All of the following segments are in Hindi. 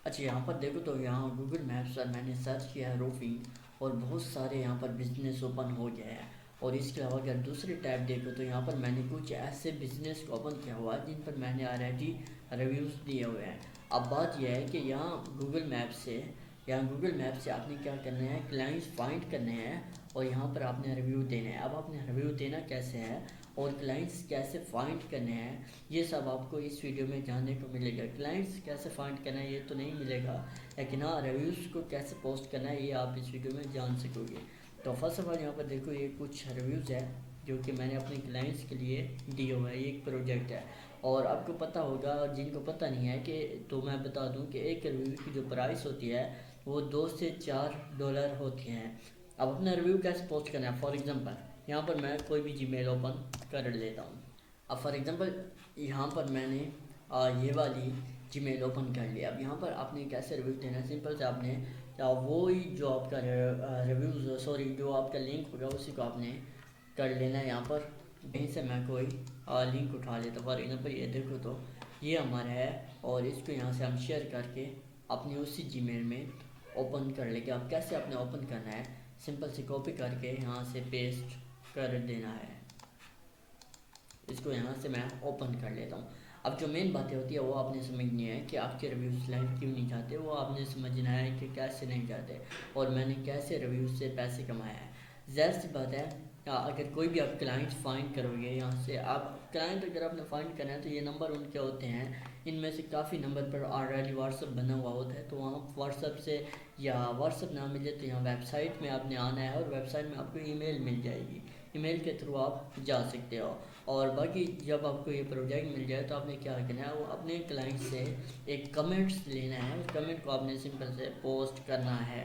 अच्छा, यहाँ पर देखो तो यहाँ गूगल मैप्स पर मैंने सर्च किया है रूफिंग, और बहुत सारे यहाँ पर बिजनेस ओपन हो गया है। और इसके अलावा अगर दूसरी टैब देखो तो यहाँ पर मैंने कुछ ऐसे बिजनेस को ओपन किया हुआ है जिन पर मैंने ऑलरेडी रिव्यूज़ दिए हुए हैं। अब बात यह है कि यहाँ गूगल मैप से आपने क्या करना है, क्लाइंट्स फाइंड करने हैं और यहाँ पर आपने रिव्यू देने हैं। अब आपने रिव्यू देना कैसे है और क्लाइंट्स कैसे फाइंड करने हैं, ये सब आपको इस वीडियो में जानने को मिलेगा। क्लाइंट्स कैसे फाइंड करना है ये तो नहीं मिलेगा, लेकिन हाँ रिव्यूज़ को कैसे पोस्ट करना है ये आप इस वीडियो में जान सकोगे। तो फर्स्ट ऑफ ऑल यहाँ पर देखो, ये कुछ रिव्यूज़ है जो कि मैंने अपने क्लाइंट्स के लिए दिए हुए हैं। ये एक प्रोजेक्ट है और आपको पता होगा, और जिनको पता नहीं है कि तो मैं बता दूं कि एक रिव्यू की जो प्राइस होती है वो $2 से $4 होती हैं। अब अपना रिव्यू कैसे पोस्ट करना है, फॉर एग्जांपल यहाँ पर मैं कोई भी जीमेल ओपन कर लेता हूँ। अब फॉर एग्जांपल यहाँ पर मैंने ये वाली जीमेल ओपन कर लिया। अब यहाँ पर आपने कैसे रिव्यू देना है, सिंपल से आपने वो ही जो आपका रिव्यूज़ सॉरी जो आपका लिंक होगा उसी को आपने कर लेना है। यहाँ पर कहीं से मैं कोई लिंक उठा लेता हूँ, फॉर एग्जांपल ये देखो तो ये हमारा है और इसको यहाँ से हम शेयर करके अपने उसी जीमेल में ओपन कर लेंगे। अब कैसे आपने ओपन करना है, सिंपल से कॉपी करके यहाँ से पेस्ट कर देना है। इसको यहाँ से मैं ओपन कर लेता हूँ। अब जो मेन बातें होती है वो आपने समझनी है कि आपके रिव्यूज़ लाइव क्यों नहीं जाते, वो आपने समझना है कि कैसे नहीं जाते और मैंने कैसे रिव्यूज़ से पैसे कमाए हैं। ज़ाहिर सी बात है, अगर कोई भी आप क्लाइंट फाइंड करोगे यहाँ से, आप क्लाइंट अगर आपने फाइंड करना है तो ये नंबर उनके होते हैं। इनमें से काफ़ी नंबर पर ऑलरेडी व्हाट्सअप बना हुआ होता है, तो वहाँ व्हाट्सअप से या व्हाट्सअप ना मिले तो यहाँ वेबसाइट में आपने आना है और वेबसाइट में आपको ईमेल मिल जाएगी। ईमेल के थ्रू आप जा सकते हो। और बाकी जब आपको ये प्रोजेक्ट मिल जाए तो आपने क्या करना है, वो अपने क्लाइंट से एक कमेंट्स लेना है। उस कमेंट को आपने सिंपल से पोस्ट करना है।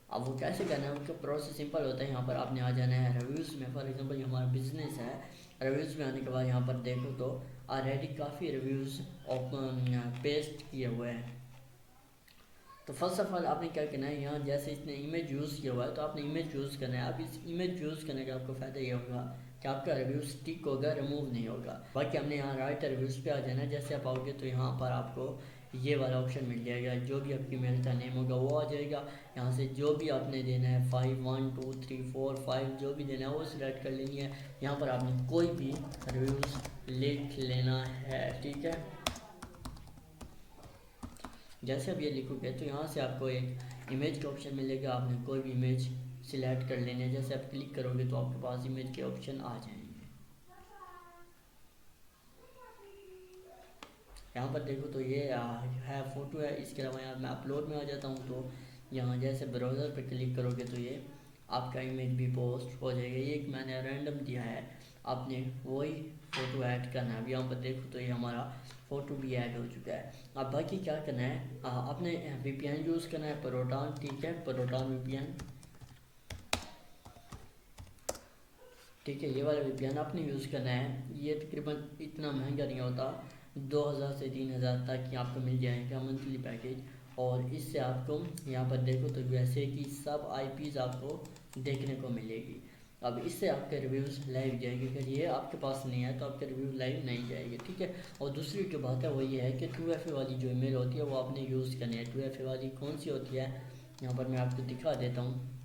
अब वो कैसे करना है, उनका प्रोसेस सिंपल होता है। यहाँ पर आपने आ जाना है रिव्यूज़ में। फॉर एग्जांपल ये हमारा बिजनेस है, रिव्यूज़ में आने के बाद यहाँ पर देखो तो ऑलरेडी काफ़ी रिव्यूज़ पेस्ट किए हुए हैं। तो फर्स्ट ऑफ ऑल आपने क्या करना है, यहाँ जैसे इसने इमेज यूज़ किया हुआ है तो आपने इमेज यूज़ करना है। अब इस इमेज यूज़ करने का आपको फ़ायदा ये होगा कि आपका रिव्यू स्टिक होगा, रिमूव नहीं होगा। बाकी हमने यहाँ राइट रिव्यूज़ पे आ जाना है। जैसे आप आओगे तो यहाँ पर आपको ये वाला ऑप्शन मिल जाएगा, जो भी आपकी मेल का नेम होगा वो आ जाएगा। यहाँ से जो भी आपने देना है 5 1 2 3 4 5 जो भी देना है वो सिलेक्ट कर लेनी है। यहाँ पर आपने कोई भी रिव्यूज़ लिख लेना है, ठीक है। जैसे अब ये लिखोगे तो यहाँ से आपको एक इमेज का ऑप्शन मिलेगा, आपने कोई भी इमेज सिलेक्ट कर लेनी है। जैसे आप क्लिक करोगे तो आपके पास इमेज के ऑप्शन आ जाएंगे। यहाँ पर देखो तो ये है फ़ोटो है। इसके अलावा यहाँ मैं अपलोड में आ जाता हूँ तो यहाँ जैसे ब्राउज़र पर क्लिक करोगे तो ये आपका इमेज भी पोस्ट हो जाएगा। ये एक मैंने रैंडम दिया है, आपने वही फ़ोटो ऐड करना है। अब यहाँ पर देखो तो ये हमारा फ़ोटो भी ऐड हो चुका है। अब बाकी क्या करना है, आपने VPN यूज़ करना है, प्रोटॉन, ठीक है, प्रोटॉन VPN, ठीक है। ये वाला VPN आपने यूज़ करना है। ये तकरीबन इतना महंगा नहीं होता, 2000 से 3000 तक ही आपको मिल जाएगा मंथली पैकेज। और इससे आपको यहाँ पर देखो तो वैसे कि सब IPs आपको देखने को मिलेगी। अब इससे आपके रिव्यूज़ लाइव जाएंगे। अगर ये आपके पास नहीं है तो आपके रिव्यू लाइव नहीं जाएंगे, ठीक है। और दूसरी जो बात है वो ये है कि 2FA वाली जो ईमेल होती है वो आपने यूज़ करनी है। 2FA वाली कौन सी होती है, यहाँ पर मैं आपको दिखा देता हूँ।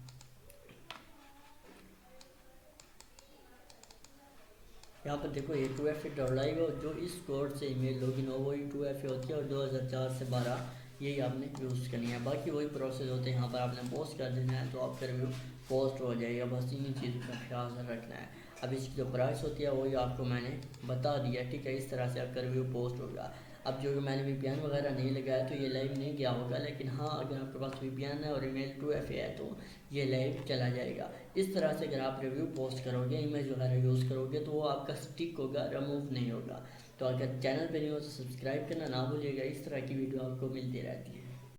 यहाँ पर देखो ये 2FA है, जो इस कोड से ईमेल लॉगिन हो वही 2FA होती है और 2004 से 12 यही आपने यूज़ करनी है। बाकी वही प्रोसेस होते हैं। यहाँ पर आपने पोस्ट कर देना है तो आपका रिव्यू पोस्ट हो जाएगा। बस इन्हीं चीज़ों का ख्याल रखना है। अब इसकी जो प्राइस होती है वही आपको मैंने बता दिया, ठीक है। इस तरह से आपका रिव्यू पोस्ट होगा। अब जो मैंने VPN वगैरह नहीं लगाया तो ये लाइव नहीं गया होगा, लेकिन हाँ अगर आपके पास VPN है और ईमेल 2FA है तो ये लाइव चला जाएगा। इस तरह से अगर आप रिव्यू पोस्ट करोगे, इमेज वगैरह यूज़ करोगे तो वो आपका स्टिक होगा, रिमूव नहीं होगा। तो अगर चैनल पे नहीं हो तो सब्सक्राइब करना ना भूलिएगा। इस तरह की वीडियो आपको मिलती रहती है।